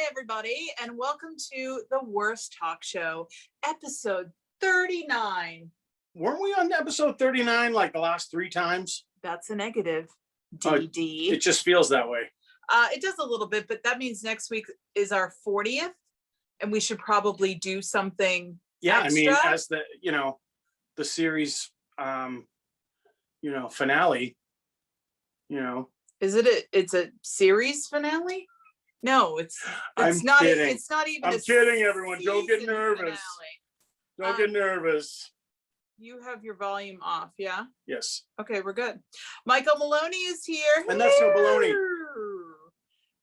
everybody, and welcome to the Worst Talk Show, episode 39. Weren't we on episode 39 like the last 3 times? That's a negative, DD. It just feels that way. It does a little bit, but that means next week is our 40th, and we should probably do something extra. I mean, as the, the series, finale, Is it it's a series finale? No, it's not. Kidding. It's not even. I'm kidding, everyone. Don't get nervous. Finale. Don't get nervous. You have your volume off, yeah? Yes. Okay, we're good. Michael Maloney is here. And that's no baloney.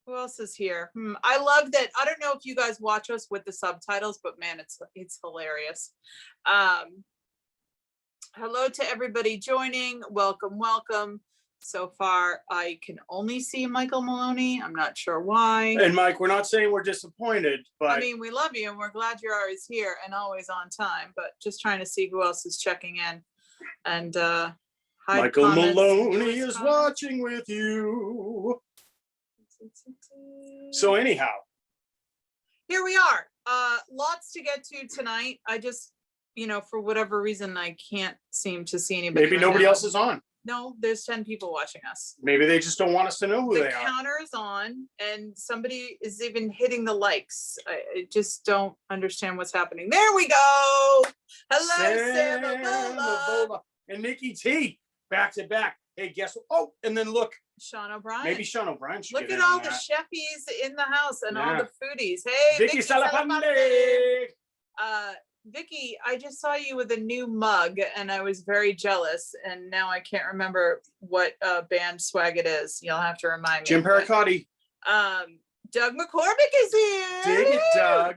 Who else is here? I love that. I don't know if you guys watch us with the subtitles, but man, it's hilarious. Hello to everybody joining. Welcome, welcome. So far, I can only see Michael Maloney. I'm not sure why. And Mike, we're not saying we're disappointed, but I mean, we love you and we're glad you're always here and always on time, but just trying to see who else is checking in. And Michael Maloney is watching with you. So anyhow, here we are. Lots to get to tonight. I just, for whatever reason, I can't seem to see anybody. Maybe nobody else is on. No, there's 10 people watching us. Maybe they just don't want us to know who they are. The counter is on and somebody is even hitting the likes. I just don't understand what's happening. There we go. Hello, Sam Avola. And Nikki T, back to back. Hey, guess what? Oh, and then look. Sean O'Brien. Maybe Sean O'Brien should look get at in all on the that. chefies in the house and all the foodies. Hey, Vicky Salapande. Vicky, I just saw you with a new mug and I was very jealous, and now I can't remember what band swag it is. You'll have to remind me. Jim Pericotti. Doug McCormick is here. Dig it, Doug.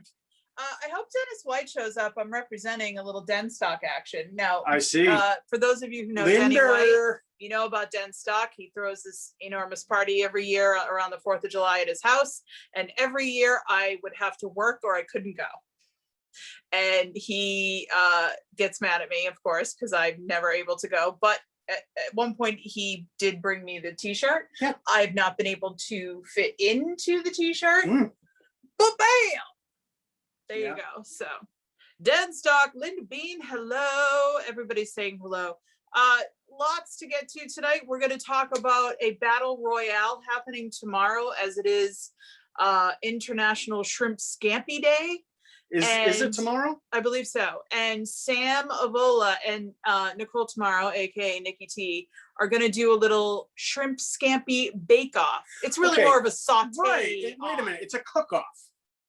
I hope Dennis White shows up. I'm representing a little Den Stock action. Now, I see. For those of you who know Denny White, you know about Den Stock. He throws this enormous party every year around the 4th of July at his house. And every year I would have to work or I couldn't go. And he gets mad at me, of course, because I'm never able to go. But at one point, he did bring me the t-shirt. Yeah. I've not been able to fit into the t-shirt. But bam! There you go. So, Den Stock, Linda Bean, hello. Everybody's saying hello. Lots to get to tonight. We're going to talk about a battle royale happening tomorrow, as it is International Shrimp Scampi Day. Is it tomorrow? I believe so. And Sam Avola and Nicole Tomorrow, aka Nikki T, are going to do a little shrimp scampi bake off. It's really more of a saute. Right. Wait a minute. It's a cook off.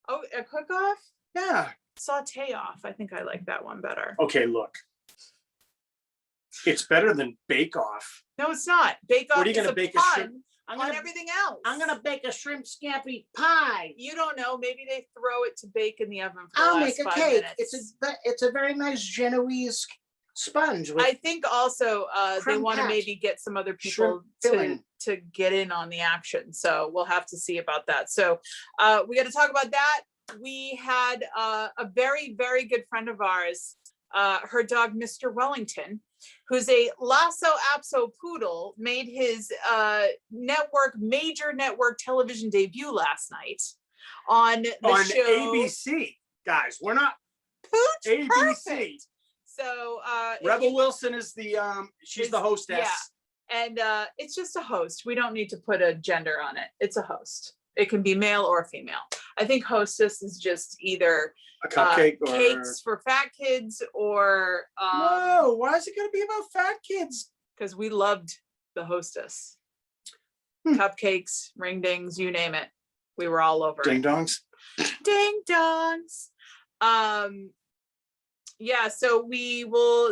Oh, a cook off? Yeah. Saute off. I think I like that one better. Okay, look. It's better than bake off. No, it's not. Bake off. What are you going to bake a shrimp? On everything else. I'm going to bake a shrimp scampi pie. You don't know. Maybe they throw it to bake in the oven for I'll the make last a 5 cake. minutes. It's a very nice Genoese sponge. With I think also they crumb want to patch. maybe get some other people Shrimp filling. to get in on the action. So we'll have to see about that. So we got to talk about that. We had a very, very good friend of ours, her dog, Mr. Wellington, who's a Lhasa Apso poodle, made his major network television debut last night on the show ABC. Guys, we're not Pooch ABC. Perfect. So Rebel Wilson is she's the hostess. Yeah, and it's just a host. We don't need to put a gender on it. It's a host. It can be male or female. I think hostess is just either a cupcake or cakes for fat kids or no, why is it going to be about fat kids? Because we loved the hostess. Cupcakes, ring dings, you name it. We were all over ding it. dongs. Ding dongs. Yeah, so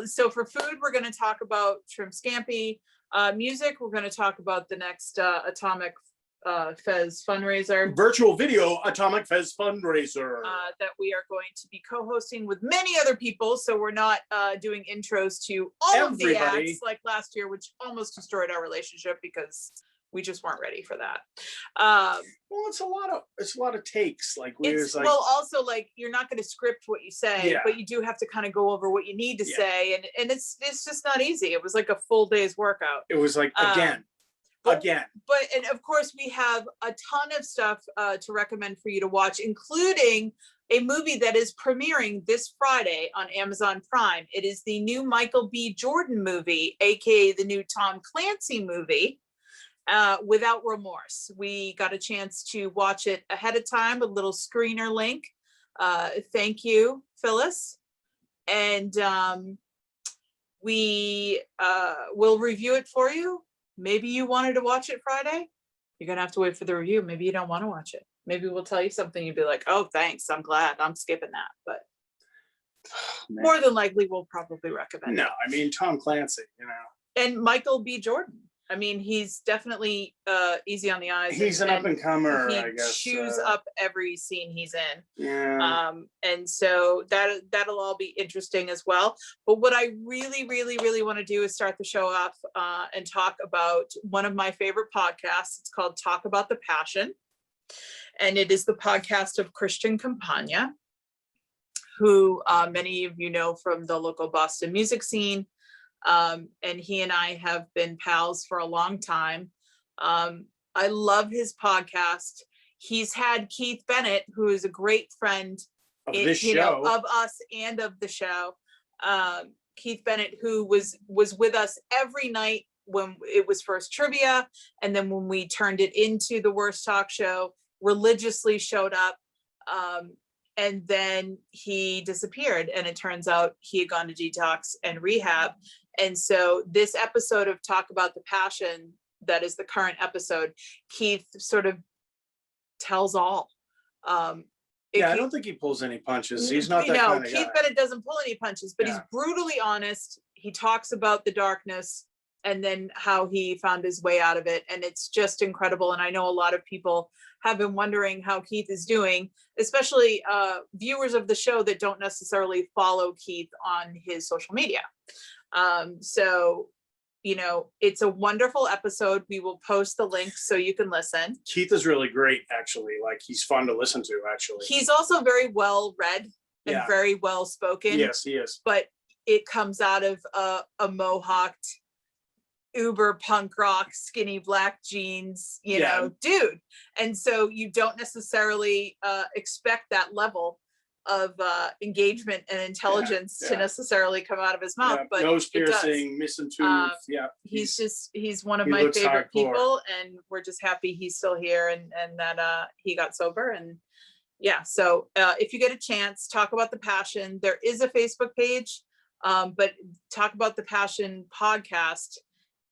so for food, we're going to talk about Shrimp Scampi. Music, we're going to talk about the next Atomic Fez Fundraiser. Virtual video Atomic Fez Fundraiser. That we are going to be co-hosting with many other people. So we're not doing intros to all of the acts like last year, which almost destroyed our relationship because we just weren't ready for that. Well, it's a lot of takes. Like also like you're not going to script what you say, but you do have to kind of go over what you need to say, and it's just not easy. It was like a full day's workout. It was like again. again. And of course, we have a ton of stuff to recommend for you to watch, including a movie that is premiering this Friday on Amazon Prime. It is the new Michael B. Jordan movie, aka the new Tom Clancy movie, without remorse. We got a chance to watch it ahead of time, a little screener link. Thank you, Phyllis. And we will review it for you. Maybe you wanted to watch it Friday. You're gonna have to wait for the review. Maybe you don't want to watch it. Maybe we'll tell you something. You'd be like, oh, thanks. I'm glad. I'm skipping that. But more than likely, we'll probably recommend it. No, I mean, Tom Clancy, And Michael B. Jordan. I mean, he's definitely easy on the eyes. He's an up-and-comer, He I guess. chews up every scene he's in. Yeah. And so that'll all be interesting as well. But what I really, really, really want to do is start the show off and talk about one of my favorite podcasts. It's called Talk About the Passion. And it is the podcast of Christian Campagna, who many of you know from the local Boston music scene. And he and I have been pals for a long time. I love his podcast. He's had Keith Bennett, who is a great friend Of this show. of us and of the show. Keith Bennett, who was with us every night when it was first trivia, and then when we turned it into the Worst Talk Show, religiously showed up. And then he disappeared, and it turns out he had gone to detox and rehab. And so this episode of Talk About the Passion, that is the current episode, Keith sort of tells all. I don't think he pulls any punches. He's not that kind of guy. Keith Bennett doesn't pull any punches, but Yeah. he's brutally honest. He talks about the darkness and then how he found his way out of it. And it's just incredible. And I know a lot of people have been wondering how Keith is doing, especially viewers of the show that don't necessarily follow Keith on his social media. So, it's a wonderful episode. We will post the link so you can listen. Keith is really great, actually. Like, he's fun to listen to, actually. He's also very well read and very well spoken. Yes, he is. But it comes out of a mohawked, uber punk rock, skinny black jeans, dude. And so you don't necessarily expect that level of engagement and intelligence to necessarily come out of his mouth, but nose piercing, missing tooth. He's one of my favorite people, and we're just happy he's still here and that he got sober. And so if you get a chance, Talk About the Passion. There is a Facebook page, but Talk About the Passion podcast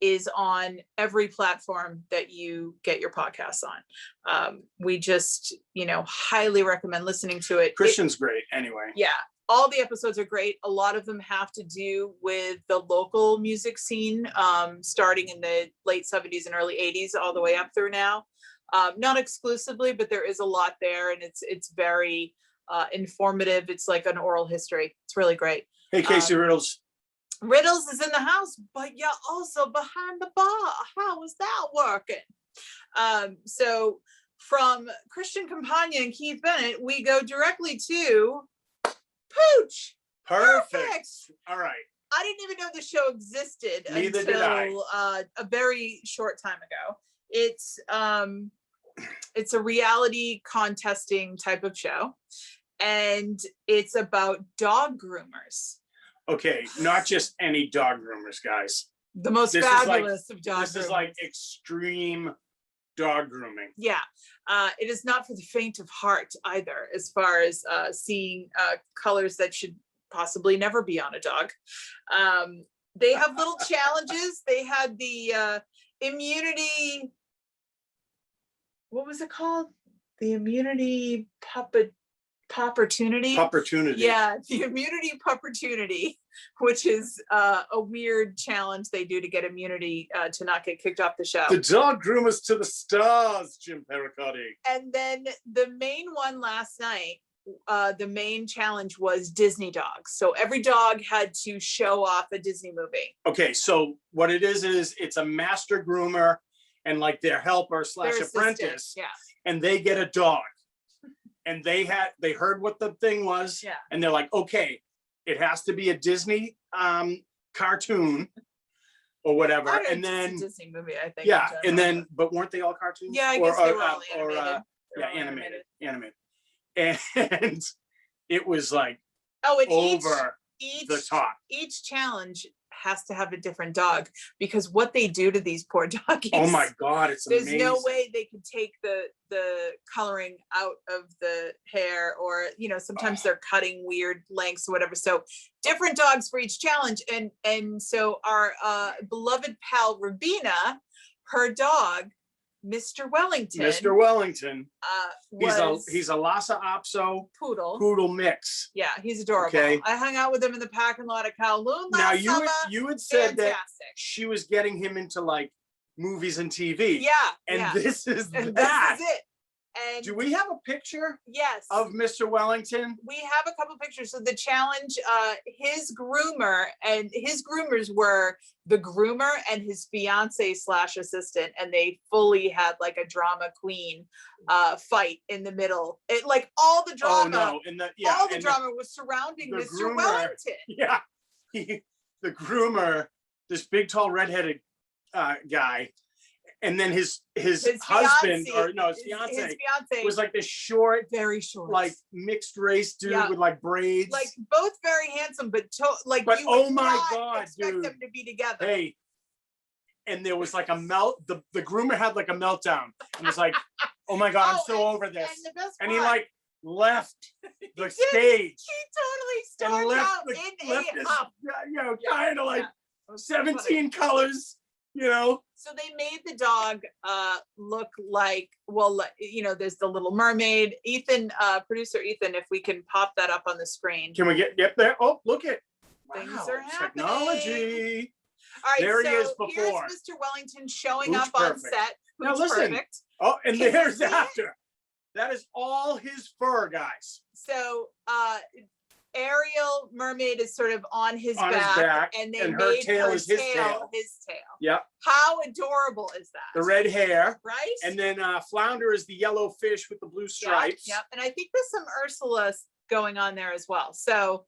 is on every platform that you get your podcasts on. We just, highly recommend listening to it. Christian's great anyway. Yeah, all the episodes are great. A lot of them have to do with the local music scene, starting in the late 70s and early 80s all the way up through now. Not exclusively, but there is a lot there, and it's very informative. It's like an oral history. It's really great. Hey, Casey Riddles. Riddles is in the house, but you're also behind the bar. How is that working? So from Christian Campagna and Keith Bennett, we go directly to Pooch. Perfect. All right. I didn't even know the show existed Neither did I. until a very short time ago. It's a reality contesting type of show, and it's about dog groomers. Okay, not just any dog groomers, guys. The most fabulous of dog groomers. This is like extreme dog grooming. Yeah, it is not for the faint of heart either, as far as seeing colors that should possibly never be on a dog. They have little challenges. They had the immunity, what was it called? The immunity Popportunity. Yeah, the immunity Popportunity, which is a weird challenge they do to get immunity to not get kicked off the show. The dog groomers to the stars, Jim Pericotti. And then the main one last night, the main challenge was Disney dogs. So every dog had to show off a Disney movie. Okay, so what it is it's a master groomer and like their helper / apprentice. Yeah. And they get a dog. And they heard what the thing was, and they're like, okay, it has to be a Disney cartoon, or whatever. I don't know, And it's then, a Disney movie, I think. in yeah, and general, then, but weren't they all cartoons? Yeah, I Or- guess they or, were all or, animated. They were yeah, all animated. And it was like Oh, and over each the top. each challenge has to have a different dog, because what they do to these poor doggies. Oh my God, it's There's amazing. no way they could take the coloring out of the hair, or sometimes they're cutting weird lengths or whatever. So different dogs for each challenge. And so our beloved pal Rubina, her dog, Mr. Wellington. Mr. Wellington. Was He's a Lhasa Apso poodle. poodle mix. Yeah, he's adorable. Okay. I hung out with him in the parking lot of Kowloon Now last summer. you had said that Fantastic. she was getting him into like movies and TV. Yeah, And yeah. this is And that. This is it. And Do we have a picture yes, of Mr. Wellington? we have a couple pictures. So the challenge, his groomers were the groomer and his fiance / assistant, and they fully had like a drama queen fight in the middle. It like all the drama, all the drama was surrounding the Mr. groomer- Wellington. Yeah, the groomer, this big tall redheaded guy, and then his husband, fiancé- or no, his his fiance fiance was like this short, very short, like mixed race dude Yeah. with like braids. like both very handsome, but But you oh would my not God, expect dude. them to be together. Hey, and there was like a melt. The groomer had like a meltdown and was like, "Oh my God, I'm so over this." And the best And he part, like left the did. stage he totally and stormed left out the in left a this, huff. kind of like It was so funny. 17 colors, So they made the dog look like, there's the Little Mermaid. Ethan, producer Ethan, if we can pop that up on the screen. Can we get there? Oh, look at Things wow, are happening. technology. All right, There so he is here's before. Mr. Wellington showing Hooch up on perfect. set. Now Hooch listen. perfect. Oh, and Can you there's see it? after. That is all his fur, guys. So Ariel Mermaid is sort of on his On his back, back, and they and her made tail her is his tail. tail. Yep. How adorable is that? The red hair. Right? And then Flounder is the yellow fish with the blue stripes. Yep. And I think there's some Ursula going on there as well. So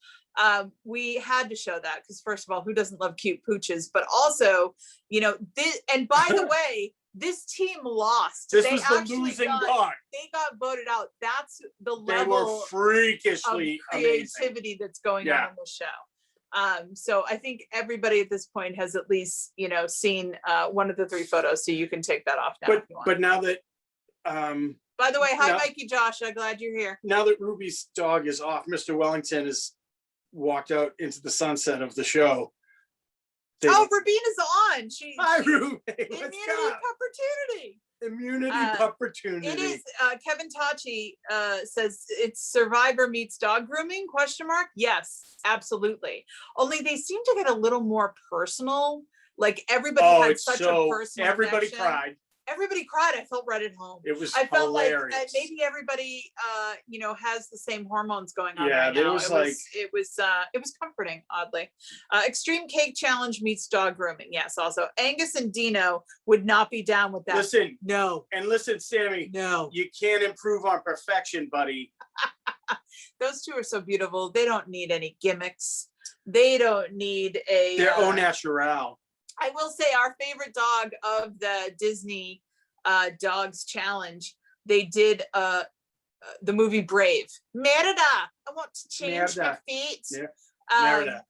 we had to show that, because first of all, who doesn't love cute pooches? But also, this, and by the way, this team lost. This They was the actually losing got- dog. They got voted out. That's the They were level of freakishly amazing. creativity that's going Yeah. on in the show. So I think everybody at this point has at least, seen one of the 3 photos, so you can take that off now if you want. But now that By the way, hi, now- Mikey Josh. I'm glad you're here. now that Ruby's dog is off, Mr. Wellington has walked out into the sunset of the show. They- Oh, Rubina's on. She Hi, Ruby. immunity What's up? opportunity. Immunity Uh, opportunity. It is. Kevin Tachi says it's Survivor meets dog grooming ? Yes, absolutely. Only they seem to get a little more personal. Like everybody had it's such so a personal. everybody connection. cried. Everybody cried. I felt right at home. It was I felt hilarious. like maybe everybody, has the same hormones going on Yeah, right there now. was It was comforting, oddly. Extreme Cake Challenge meets dog grooming. Yes, also Angus and Dino would not be down with that. Listen, No, Sammy, no. you can't improve on perfection, buddy. Those two are so beautiful. They don't need any gimmicks. They don't need a. They're au naturel. I will say our favorite dog of the Disney Dogs Challenge, they did the movie Brave. Merida, I want to change my Merida. feet. Yeah, Merida.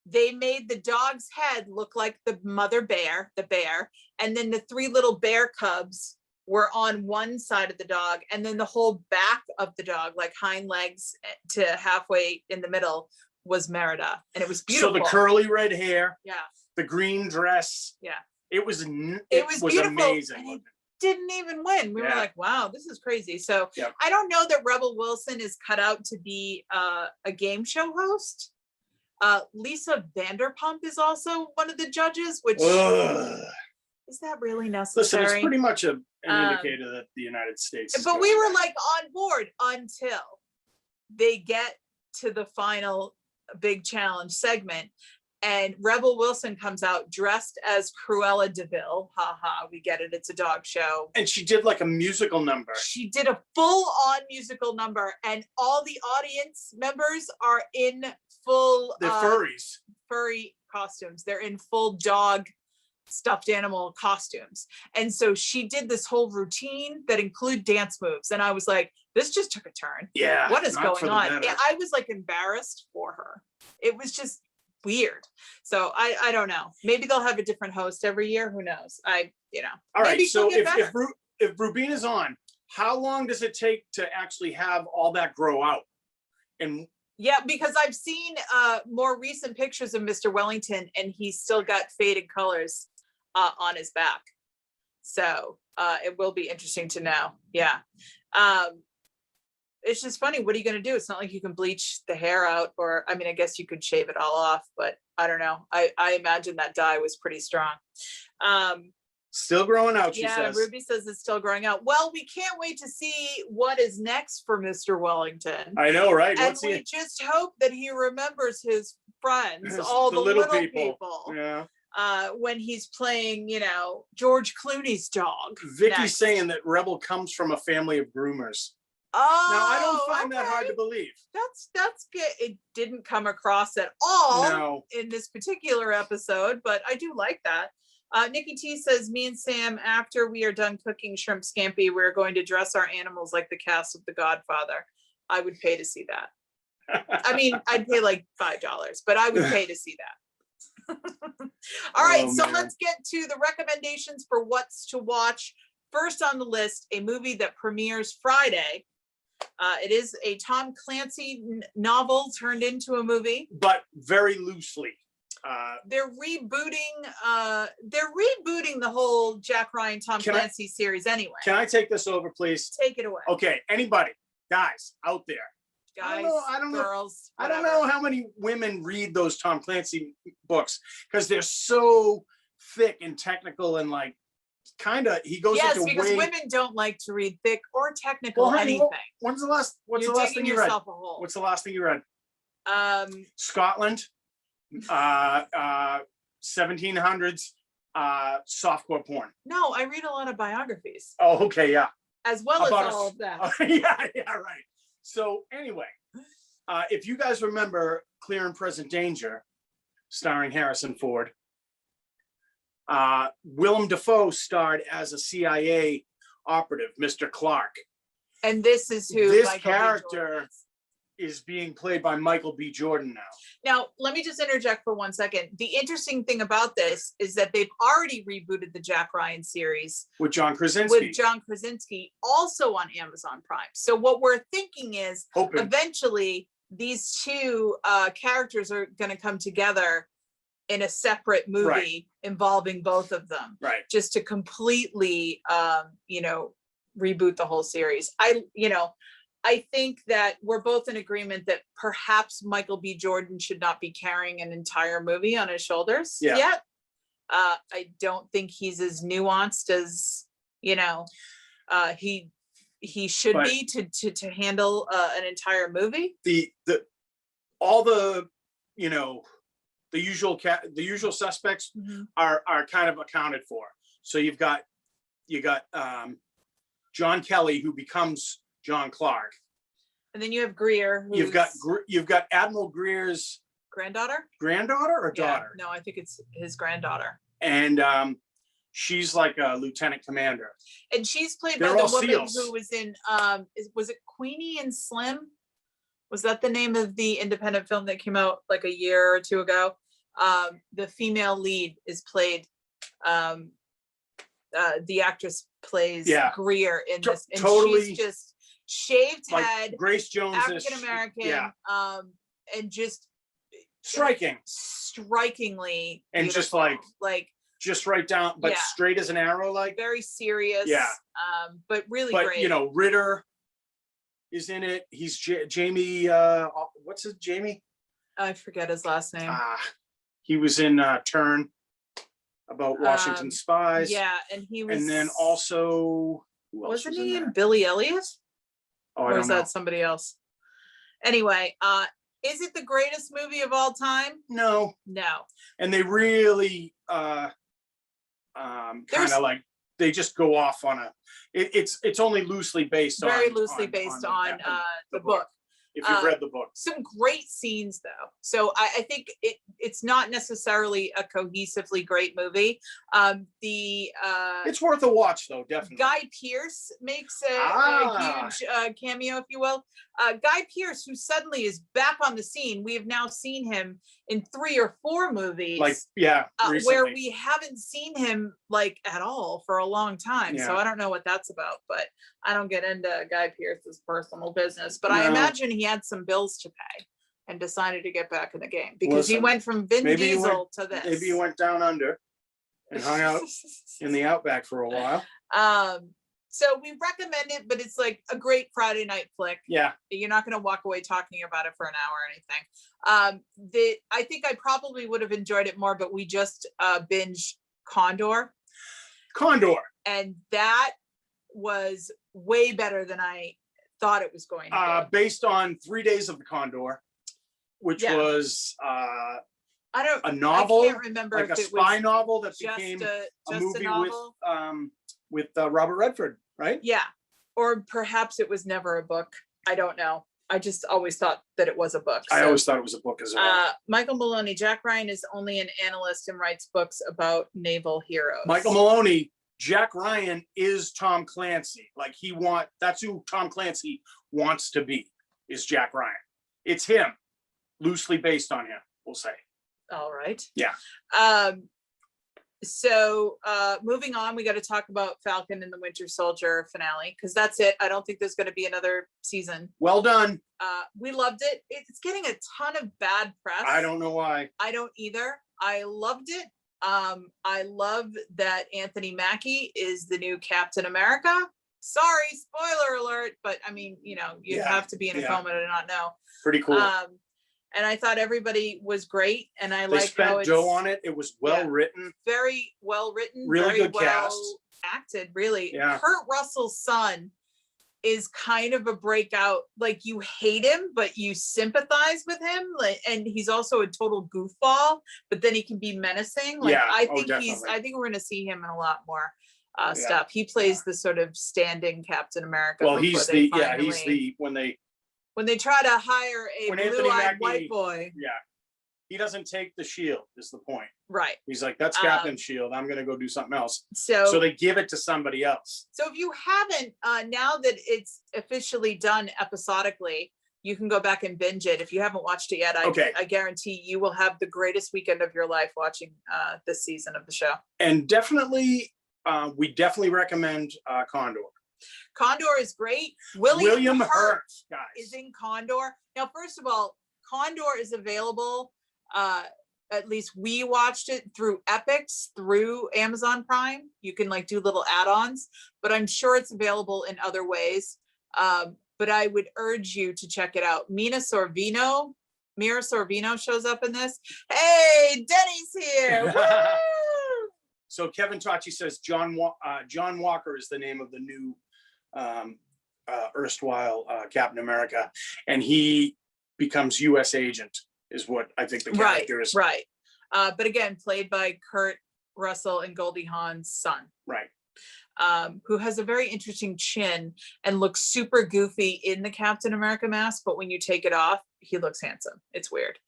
They made the dog's head look like the mother bear, the bear, and then the 3 little bear cubs were on one side of the dog, and then the whole back of the dog, like hind legs to halfway in the middle, was Merida, and it was beautiful. So the curly red hair, yeah. the green dress. Yeah. It was Beautiful, amazing. and it didn't even win. We were Yeah. like, wow, this is crazy. So Yep. I don't know that Rebel Wilson is cut out to be a game show host. Lisa Vanderpump is also one of the judges, which Ugh. is that really Listen, necessary? it's pretty much an Um, indicator that the United States. is But we going were back. like on board until they get to the final big challenge segment, and Rebel Wilson comes out dressed as Cruella DeVille. Ha ha, we get it. It's a dog show. And she did like a musical number. She did a full-on musical number, and all the audience members are in full They're furries. furry costumes. They're in full dog stuffed animal costumes. And so she did this whole routine that include dance moves. And I was like, this just took a turn. Yeah. What is not for going the on? better. I was like embarrassed for her. It was just weird. So I don't know. Maybe they'll have a different host every year. Who knows? All right. maybe So she'll get better. if Rubina's on, how long does it take to actually have all that grow out? And Yeah, because I've seen more recent pictures of Mr. Wellington, and he's still got faded colors on his back. So it will be interesting to know. Yeah. It's just funny. What are you going to do? It's not like you can bleach the hair out, or, I mean, I guess you could shave it all off, but I don't know. I imagine that dye was pretty strong. still growing out, she Yeah, says. Ruby says it's still growing out. Well, we can't wait to see what is next for Mr. Wellington. I know, right? And What's we he? just hope that he remembers his friends, His- all the little people. Yeah. When he's playing, George Clooney's dog. Vicky's next. saying that Rebel comes from a family of groomers. Oh, Now, I don't find that hard okay. to believe. That's good. It didn't come across at all No. in this particular episode, but I do like that. Nikki T says, me and Sam, after we are done cooking shrimp scampi, we're going to dress our animals like the cast of The Godfather. I would pay to see that. I mean, I'd pay like $5, but I would pay to see that. All right, Oh, so man. let's get to the recommendations for what's to watch. First on the list, a movie that premieres Friday. It is a Tom Clancy novel turned into a movie. But very loosely. They're rebooting the whole Jack Ryan, Tom Can I- Clancy series anyway. Can I take this over, please? Take it away. Okay, anybody, guys out there. Guys, I don't know. girls, I don't whatever. know how many women read those Tom Clancy books because they're so thick and technical and like kind of he goes Yes, into because way. women don't like to read thick or technical Well, honey, anything. What's the last You're thing digging you read? yourself a hole. What's the last thing you read? Um, Scotland, 1700s, softcore porn. no, I read a lot of biographies Oh, okay, yeah. as well About as all of that. yeah, right. So anyway, if you guys remember Clear and Present Danger, starring Harrison Ford, Willem Dafoe starred as a CIA operative, Mr. Clark. And this is who This Michael B. character Jordan is. is being played by Michael B. Jordan now. Now, let me just interject for 1 second. The interesting thing about this is that they've already rebooted the Jack Ryan series With John Krasinski. with John Krasinski, also on Amazon Prime. So what we're thinking is Hoping. eventually these two characters are going to come together in a separate movie Right. involving both of them, Right. just to completely, reboot the whole series. I think that we're both in agreement that perhaps Michael B. Jordan should not be carrying an entire movie on his shoulders Yeah. yet. I don't think he's as nuanced as, he should But- be to handle an entire movie. All the usual suspects are kind of accounted for. So you got John Kelly, who becomes John Clark. And then you have Greer, You've got Admiral Greer's granddaughter. granddaughter or Yeah, daughter, no, I think it's his granddaughter. and she's like a lieutenant commander. And she's played They're by the all woman SEALs. who was in was it Queenie and Slim? Was that the name of the independent film that came out like a year or two ago? The female lead is played the actress plays Yeah. Greer in this, and Totally. she's just shaved Like head, Grace Jones, African American, yeah, and just striking, strikingly And just beautiful. like just right down, but Yeah. straight as an arrow, like. very serious. Yeah. But really But great. Ritter is in it. He's Jamie. What's his Jamie? I forget his last name. He was in Turn, about Washington spies. Yeah, and he was. And then also, who else wasn't was in he there? Billy Elliot? Oh, I Or don't is know. that somebody else? Anyway, is it the greatest movie of all time? No, No. and they really kind of like they just go off on a. It's only loosely based on. Very loosely based on the the book. if you've read the book. Some great scenes though. So I think it's not necessarily a cohesively great movie. It's worth a watch though, definitely. Guy Pearce makes a huge cameo, if you will. Guy Pearce, who suddenly is back on the scene. We have now seen him in 3 or 4 movies. Like, yeah, where we haven't seen him like at all for a long time. Yeah. So I don't know what that's about, but I don't get into Guy Pearce's personal business, but I No. imagine he had some bills to pay and decided to get back in the game because he Listen, went from Vin maybe you Diesel to this. Maybe you went down under and hung out in the outback for a while. So we recommend it, but it's like a great Friday night flick. Yeah. You're not going to walk away talking about it for an hour or anything. I think I probably would have enjoyed it more, but we just binged Condor. And that was way better than I thought it was going to be. Based on 3 days of the Condor, which was a novel. I can't remember like if a it spy was novel that just became a movie novel. with Robert Redford, right? Yeah, or perhaps it was never a book. I don't know. I just always thought that it was a book. I always thought it was a book as well. Michael Maloney, Jack Ryan is only an analyst and writes books about naval heroes. Michael Maloney, Jack Ryan is Tom Clancy. Like that's who Tom Clancy wants to be, is Jack Ryan. It's him, loosely based on him, we'll say. All right. Yeah. So moving on, we got to talk about Falcon and the Winter Soldier finale, because that's it. I don't think there's going to be another season. Well done. We loved it. It's getting a ton of bad press. I don't know why. I don't either. I loved it. I love that Anthony Mackie is the new Captain America. Sorry, spoiler alert, but I mean, you have to be in a coma to not know. Pretty cool. And I thought everybody was great, and I like how it's dough on it. It was well written, very well written, really very good well cast, acted. Really, yeah. Kurt Russell's son is kind of a breakout. Like, you hate him, but you sympathize with him. Like, and he's also a total goofball, but then he can be menacing. Like, yeah. I think definitely. I think we're going to see him in a lot more stuff. He plays the sort of standing Captain America. Well, he's when they try to hire a blue-eyed white boy. Yeah. He doesn't take the shield, is the point. Right. He's like, that's Captain's shield. I'm going to go do something else. So they give it to somebody else. So if you haven't, now that it's officially done episodically, you can go back and binge it. If you haven't watched it yet, I guarantee you will have the greatest weekend of your life watching this season of the show. And definitely, we definitely recommend Condor. Condor is great. William Hurt guys, is in Condor. Now, first of all, Condor is available. At least we watched it through Epix, through Amazon Prime. You can like do little add-ons, but I'm sure it's available in other ways. But I would urge you to check it out. Mira Sorvino shows up in this. Hey, Denny's here. Woo! So Kevin Tachi says John Walker is the name of the new erstwhile Captain America, and he becomes U.S. agent, is what I think the character is. Right. But again, played by Kurt Russell and Goldie Hawn's son. Right. Who has a very interesting chin and looks super goofy in the Captain America mask, but when you take it off, he looks handsome. It's weird.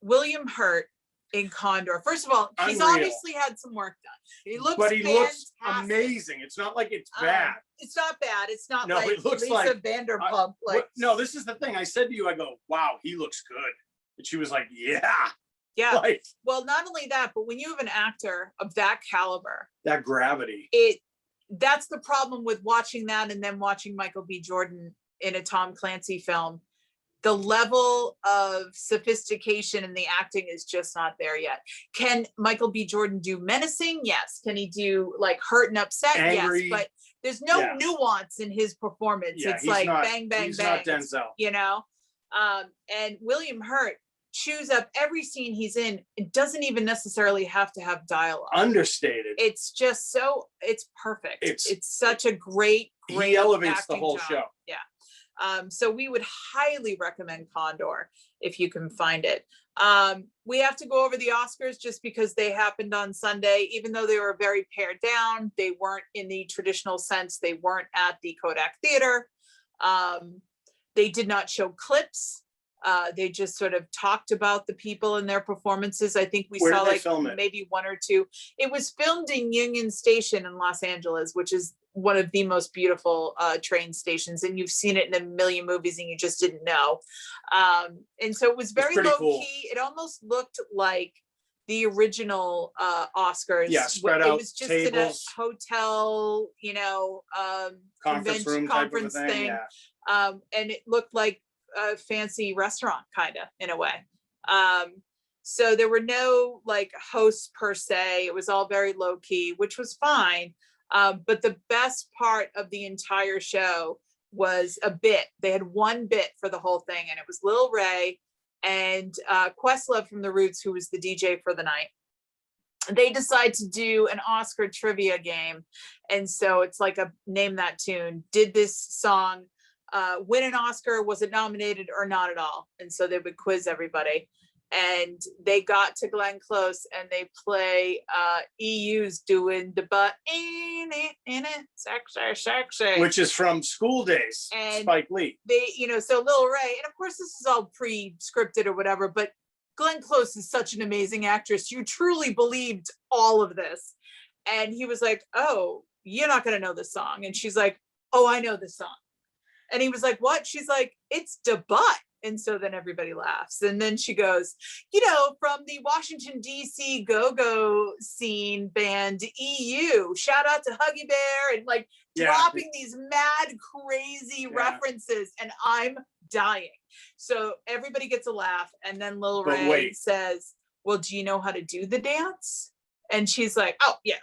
William Hurt in Condor. First of all, he's obviously had some work done. He looks amazing. It's not like it's bad. It's not bad. It's not no, like it looks Lisa like Vanderpump. No, this is the thing. I said to you, I go, wow, he looks good. And she was like, yeah. Yeah. Well, not only that, but when you have an actor of that caliber, that gravity, that's the problem with watching that and then watching Michael B. Jordan in a Tom Clancy film. The level of sophistication in the acting is just not there yet. Can Michael B. Jordan do menacing? Yes. Can he do like hurt and upset? Angry? Yes. But there's no nuance in his performance. Yeah, it's like bang, bang, he's bang. He's not Denzel. You know? And William Hurt chews up every scene he's in. It doesn't even necessarily have to have dialogue. Understated. It's just it's perfect. It's such a great he elevates the whole job. show. Yeah. So we would highly recommend Condor if you can find it. We have to go over the Oscars just because they happened on Sunday. Even though they were very pared down, they weren't in the traditional sense. They weren't at the Kodak Theater. They did not show clips. They just sort of talked about the people and their performances. I think we Where saw did they like film it? maybe one or two. It was filmed in Union Station in Los Angeles, which is one of the most beautiful train stations. And you've seen it in a million movies and you just didn't know. And so it was very pretty low cool. key. It almost looked like the original Oscars. Yeah, spread It out was just tables. in a hotel, you know, Conference room type of a conference thing. thing. Yeah. And it looked like a fancy restaurant kind of in a way. So there were no like hosts per se. It was all very low key, which was fine. But the best part of the entire show was a bit. They had one bit for the whole thing, and it was Lil Ray and Questlove from The Roots, who was the DJ for the night. They decide to do an Oscar trivia game. And so it's like a name that tune. Did this song win an Oscar? Was it nominated or not at all? And so they would quiz everybody. And they got to Glenn Close and they play EU's doing the butt in it, sexy. Which is from School Days, And Spike Lee. They, you know, so Lil Ray, and of course this is all pre-scripted or whatever, but Glenn Close is such an amazing actress. You truly believed all of this. And he was like, oh, you're not going to know this song. And she's like, oh, I know this song. And he was like, what? She's like, it's da butt. And so then everybody laughs. And then she goes, you know, from the Washington, D.C. go-go scene band EU, shout out to Huggy Bear, and like dropping these mad, crazy references. And I'm dying. So everybody gets a laugh. And then Lil Ray says, well, do you know how to do the dance? And she's like, oh, yeah.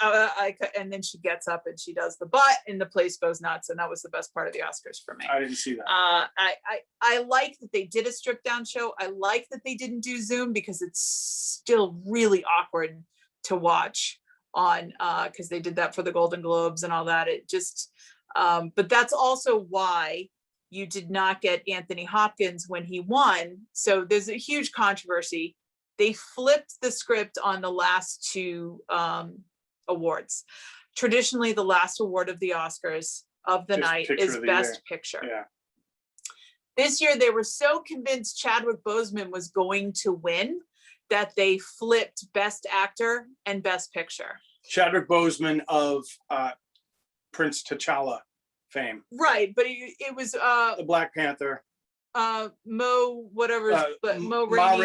And then she gets up and she does the butt and the place goes nuts. And that was the best part of the Oscars for me. I didn't see that. I like that they did a stripped down show. I like that they didn't do Zoom because it's still really awkward to watch on because they did that for the Golden Globes and all that. It just, but that's also why you did not get Anthony Hopkins when he won. So there's a huge controversy. They flipped the script on the last two awards. Traditionally, the last award of the Oscars of the night is Best Picture. Yeah. This year, they were so convinced Chadwick Boseman was going to win that they flipped Best Actor and Best Picture. Chadwick Boseman of Prince T'Challa fame. Right, but it was the Black Panther. Mo whatever, but Mo Ma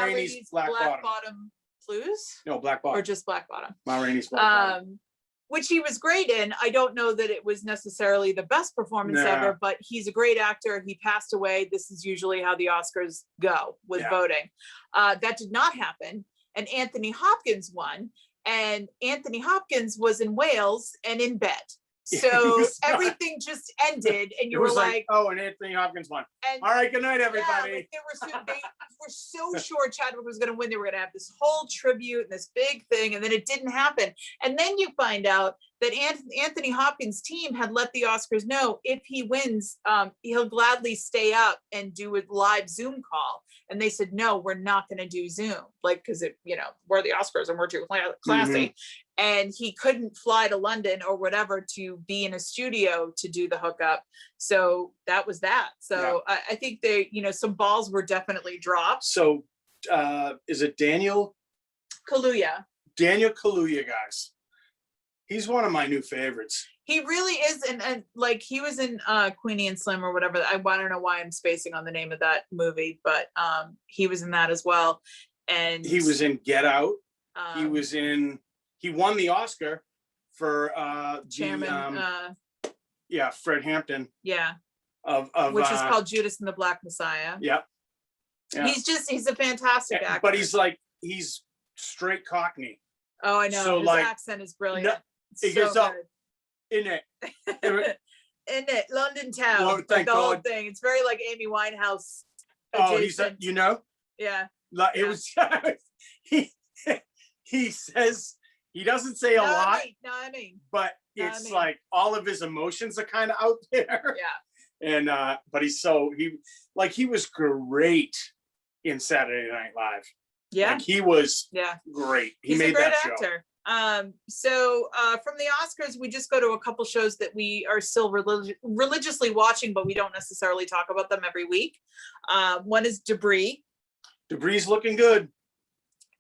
Rainey's Black Bottom Blues. No, Black Bottom. Or just Black Bottom. Ma Rainey's Black Bottom. Which he was great in. I don't know that it was necessarily the best performance ever, but he's a great actor. He passed away. This is usually how the Oscars go with voting. That did not happen. And Anthony Hopkins won. And Anthony Hopkins was in Wales and in bed. So everything just ended, and you were like, "Oh, and Anthony Hopkins won." All right, good night, everybody. Yeah, like they were so sure Chadwick was going to win. They were going to have this whole tribute and this big thing, and then it didn't happen. And then you find out that Anthony Hopkins' team had let the Oscars know if he wins, he'll gladly stay up and do a live Zoom call. And they said, no, we're not going to do Zoom, like, because it, you know, we're the Oscars and we're too classy. Mm-hmm. And he couldn't fly to London or whatever to be in a studio to do the hookup. So that was that. So I think they, you know, some balls were definitely dropped. So is it Daniel Kaluuya? Daniel Kaluuya, guys. He's one of my new favorites. He really is, and like he was in Queenie and Slim or whatever. I don't know why I'm spacing on the name of that movie, but he was in that as well. And he was in Get Out. He won the Oscar for Chairman. Fred Hampton. Yeah. Of which is called Judas and the Black Messiah. Yeah. He's a fantastic actor. But he's straight Cockney. Oh, I know. So his accent is brilliant. He gets up in it. In it, London town. Lord, like the whole thing. It's very like Amy Winehouse. Adjacent. Oh, Yeah. It was. He says he doesn't say a lot. I mean. But it's like all of his emotions are kind of out there. Yeah. And but he was great in Saturday Night Live. Yeah. Like he was Yeah. great. He He's made a great that show. actor. So from the Oscars, we just go to a couple shows that we are still religiously watching, but we don't necessarily talk about them every week. One is Debris. Debris looking good.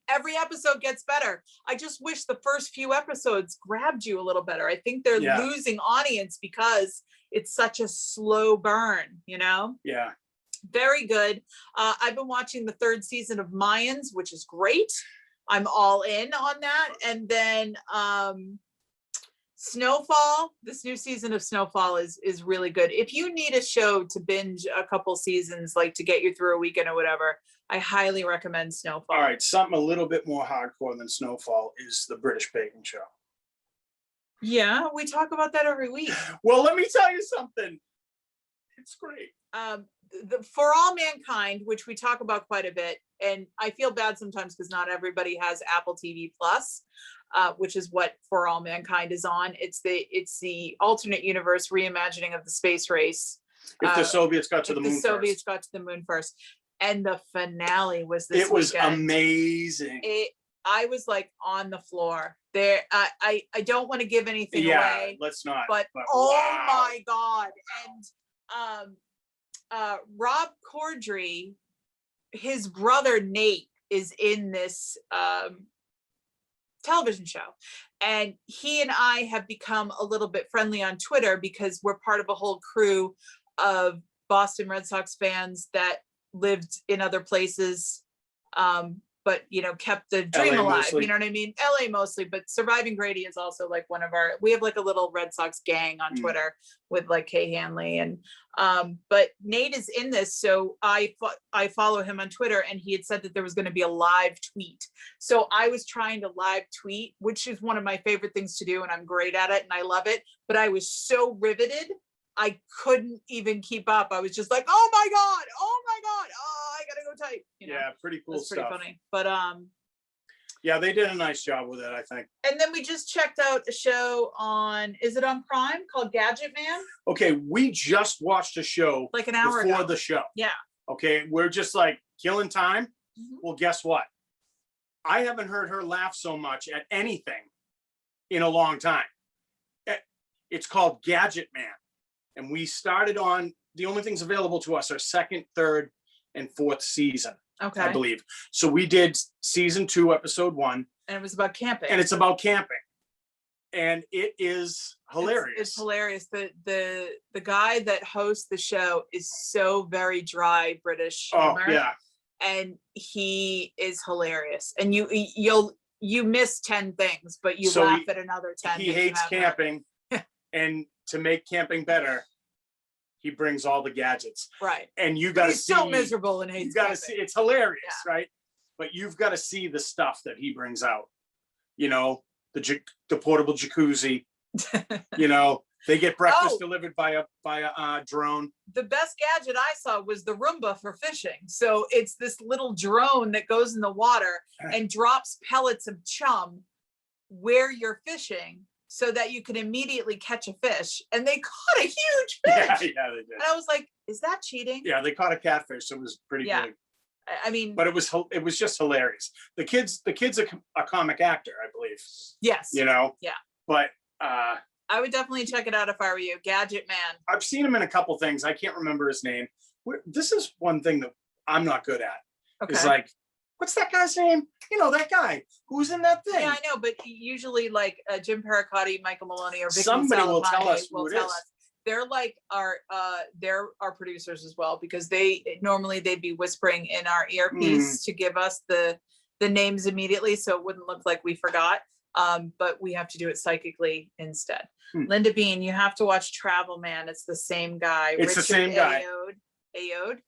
Every episode gets better. I just wish the first few episodes grabbed you a little better. I think they're losing audience because it's such a slow burn, you know? Yeah. Very good. I've been watching the 3rd season of Mayans, which is great. I'm all in on that. And then Snowfall, this new season of Snowfall is really good. If you need a show to binge a couple seasons, like to get you through a weekend or whatever, I highly recommend Snowfall. All right, something a little bit more hardcore than Snowfall is the British Baking Show. Yeah, we talk about that every week. Well, let me tell you something. It's great. For All Mankind, which we talk about quite a bit, and I feel bad sometimes because not everybody has Apple TV Plus, which is what For All Mankind is on. It's the alternate universe reimagining of the space race. If the Soviets got to the moon first. The Soviets got to the moon first. And the finale was this weekend. It was amazing. I was like on the floor there. I don't want to give anything away. Let's not. But oh wow. My God. And Rob Corddry, his brother Nate is in this television show. And he and I have become a little bit friendly on Twitter because we're part of a whole crew of Boston Red Sox fans that lived in other places, but kept the dream alive. Mostly. You know what I mean? LA mostly, but Surviving Grady is also like we have like a little Red Sox gang on Twitter with like Kay Hanley and but Nate is in this, so I follow him on Twitter, and he had said that there was going to be a live tweet. So I was trying to live tweet, which is one of my favorite things to do, and I'm great at it and I love it. But I was so riveted, I couldn't even keep up. I was just like, oh my God, oh, I gotta go type. Yeah, pretty cool That's stuff. Pretty funny. But yeah, they did a nice job with it, I think. And then we just checked out a show is it on Prime, called Gadget Man? Okay, we just watched a show like an hour before ago. The show. Yeah. Okay, we're just like killing time. Mm-hmm. Well, guess what? I haven't heard her laugh so much at anything in a long time. It's called Gadget Man. And we started on, the only things available to us are 2nd, 3rd, and 4th season, okay, I believe. So we did season 2, episode 1. And it was about camping. And it's about camping. And it is hilarious. It's hilarious. The guy that hosts the show is so very dry British humor. Oh, yeah. And he is hilarious. And you miss 10 things, but you laugh at another 10. He hates camping. And to make camping better, he brings all the gadgets. Right. And you got to see. He's so miserable and hates camping. See, it's hilarious, right? But you've got to see the stuff that he brings out. The portable jacuzzi. They get breakfast delivered by a drone. The best gadget I saw was the Roomba for fishing. So it's this little drone that goes in the water and drops pellets of chum where you're fishing, so that you can immediately catch a fish. And they caught a huge fish. Yeah, they did. And I was like, is that cheating? Yeah, they caught a catfish. So it was pretty big. I mean, but it was just hilarious. The kid's a comic actor, I believe. Yes. Yeah. But I would definitely check it out if I were you. Gadget Man. I've seen him in a couple things. I can't remember his name. This is one thing that I'm not good at. Okay. It's like, what's that guy's name? That guy who's in that thing. Yeah, I know, but usually like Jim Pericotti, Michael Maloney, or Vicky somebody will tell us who it is. They're like they're our producers as well, because they'd be whispering in our earpiece to give us the names immediately, so it wouldn't look like we forgot. But we have to do it psychically instead. Linda Bean, you have to watch Travel Man. It's the same guy. It's Richard the same guy. Iota.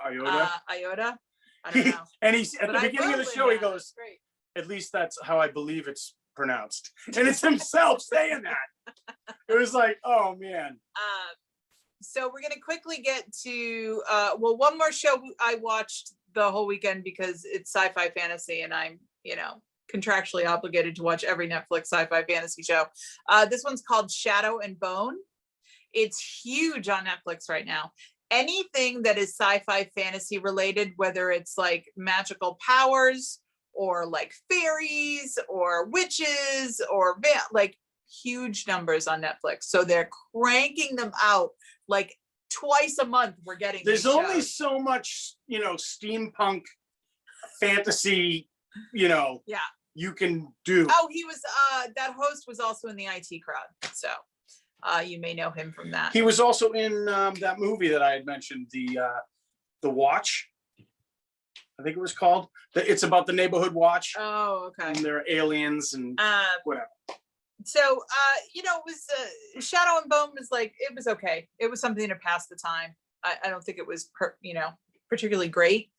I don't know. And he's at the beginning of the show, he goes, at least that's how I believe it's pronounced. And it's himself saying that. It was like, oh man. So we're going to quickly get to, one more show I watched the whole weekend because it's sci-fi fantasy and I'm, contractually obligated to watch every Netflix sci-fi fantasy show. This one's called Shadow and Bone. It's huge on Netflix right now. Anything that is sci-fi fantasy related, whether it's like magical powers or like fairies or witches or like huge numbers on Netflix. So they're cranking them out like twice a month. We're getting There's these only shows. so much, steampunk fantasy, yeah, you can do. Oh, he was that host was also in the IT crowd. So you may know him from that. He was also in that movie that I had mentioned, the Watch, I think it was called. It's about the neighborhood watch. Oh, okay. And there are aliens and whatever. So it was Shadow and Bone was like, it was okay. It was something to pass the time. I don't think it was particularly great.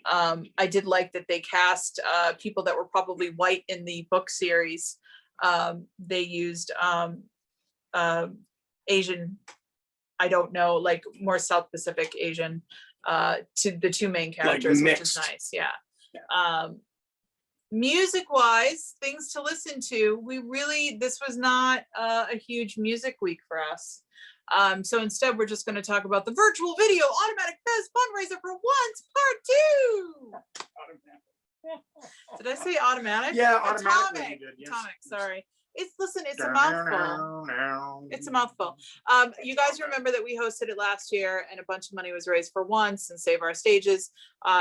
I did like that they cast people that were probably white in the book series. They used Asian, I don't know, like more South Pacific Asian to the two main characters, Like which is nice. Yeah. Music wise, things to listen to. This was not a huge music week for us. So instead, we're just going to talk about the virtual video Atomic Fez Fundraiser for Once Part 2. Did I say automatic? Yeah, Atomic. did, yes. Atomic, sorry. It's a mouthful. It's a mouthful. You guys remember that we hosted it last year and a bunch of money was raised for Once and Save Our Stages.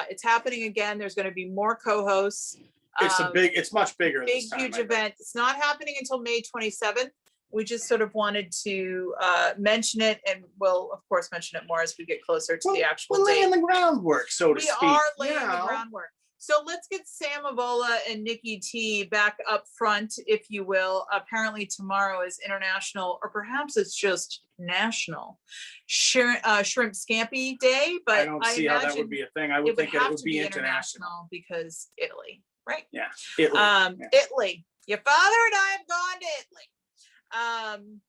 It's happening again. There's going to be more co-hosts. It's much bigger. Big, this time, huge I think. event. It's not happening until May 27th. We just sort of wanted to mention it, and we'll of course mention it more as we get closer to the actual We're date. laying the groundwork, so to speak. We are laying the groundwork. So let's get Sam Avola and Nikki T back up front, if you will. Apparently tomorrow is international, or perhaps it's just national Shrimp Scampi Day. But I don't see how that would be a thing. I would think it would be international. because Italy, right? Yeah, Italy. Yeah. Italy. Your father and I have gone to Italy.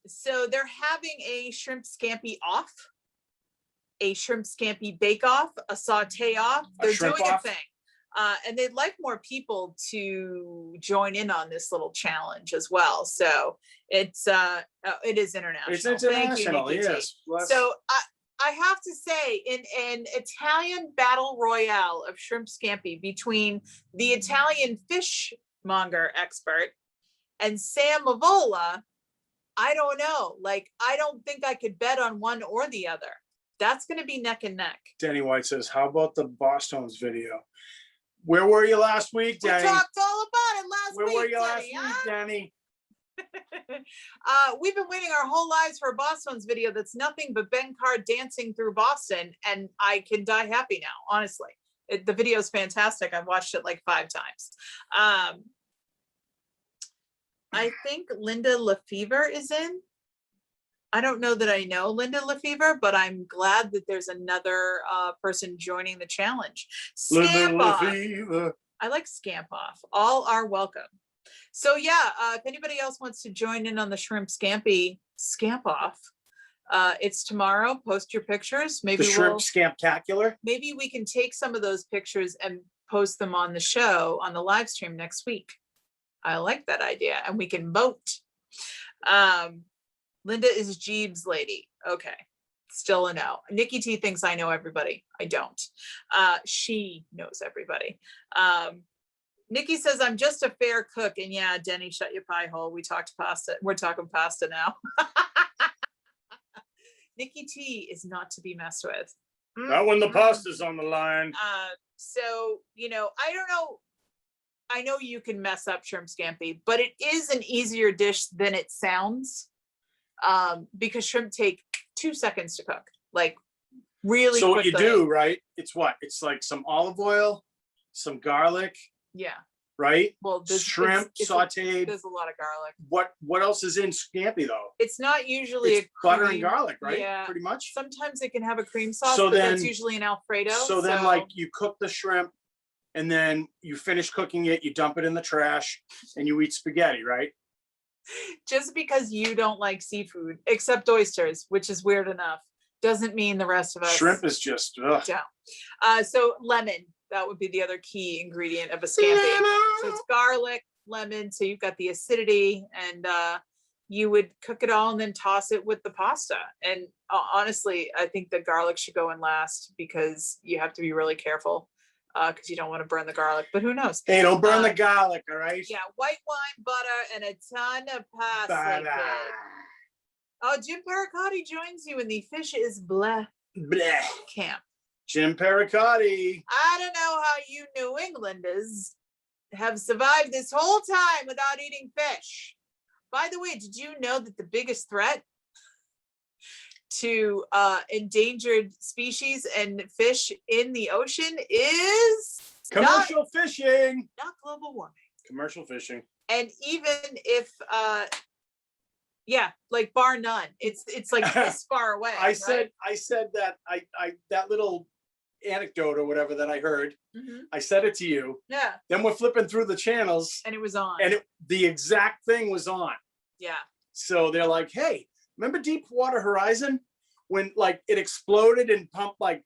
So they're having a Shrimp Scampi Off, a Shrimp Scampi Bake Off, a Saute Off. They're doing a thing. And they'd like more people to join in on this little challenge as well. So it is international. It's international, Thank you, Nikki yes. T. So I have to say, in an Italian battle royale of Shrimp Scampi between the Italian fishmonger expert and Sam Avola, I don't know. Like, I don't think I could bet on one or the other. That's going to be neck and neck. Denny White says, how about the Boston's video? Where were you last week, Denny? We talked all about it last week. Where were you last Denny, week, Denny? We've been waiting our whole lives for a Boston's video that's nothing but Ben Carr dancing through Boston, and I can die happy now, honestly. The video is fantastic. I've watched it like 5 times. I think Linda Lefevre is in. I don't know that I know Linda Lefevre, but I'm glad that there's another person joining the challenge. Scamp Off. I like Scamp Off. All are welcome. So yeah, if anybody else wants to join in on the Shrimp Scampi Scamp Off, it's tomorrow. Post your pictures. Maybe the Shrimp Scamptacular. Maybe we can take some of those pictures and post them on the show on the live stream next week. I like that idea, and we can vote. Linda is Jeeves lady. Okay, still a no. Nikki T thinks I know everybody. I don't. She knows everybody. Nikki says I'm just a fair cook, and yeah, Denny, shut your pie hole. We talked pasta. We're talking pasta now. Nikki T is not to be messed with. Not when the pasta's on the line. So I don't know. I know you can mess up Shrimp Scampi, but it is an easier dish than it sounds. Because shrimp take 2 seconds to cook, like really so what quickly. You do, right? It's what? It's like some olive oil, some garlic. Yeah. Right? Well, shrimp sauteed. There's a lot of garlic. What else is in Scampi though? It's not usually it's butter and garlic, right? Yeah. Pretty much. Sometimes it can have a cream sauce, so but then, that's usually an Alfredo. So then like you cook the shrimp and then you finish cooking it, you dump it in the trash and you eat spaghetti, right? Just because you don't like seafood, except oysters, which is weird enough, doesn't mean the rest of us. Shrimp is just, ugh. Yeah. So lemon, that would be the other key ingredient of a scampi. So it's garlic, lemon, so you've got the acidity and you would cook it all and then toss it with the pasta. And honestly, I think the garlic should go in last because you have to be really careful because you don't want to burn the garlic, but who knows? Hey, don't burn the garlic, all right? Yeah, white wine, butter, and a ton of parsley. Butter. Oh, Jim Pericotti joins you in the Fish is Bleh Bleh. camp. Jim Pericotti. I don't know how you New Englanders have survived this whole time without eating fish. By the way, did you know that the biggest threat to endangered species and fish in the ocean is Commercial fishing. not global warming? Commercial fishing. And even if yeah, like bar none, it's like this far away. I said that I that little anecdote or whatever that I heard. Mhm. I said it to you. Yeah, Then we're flipping through the channels, and it was on. and the exact thing was on. Yeah, So they're like, "Hey, remember Deepwater Horizon when like it exploded and pumped like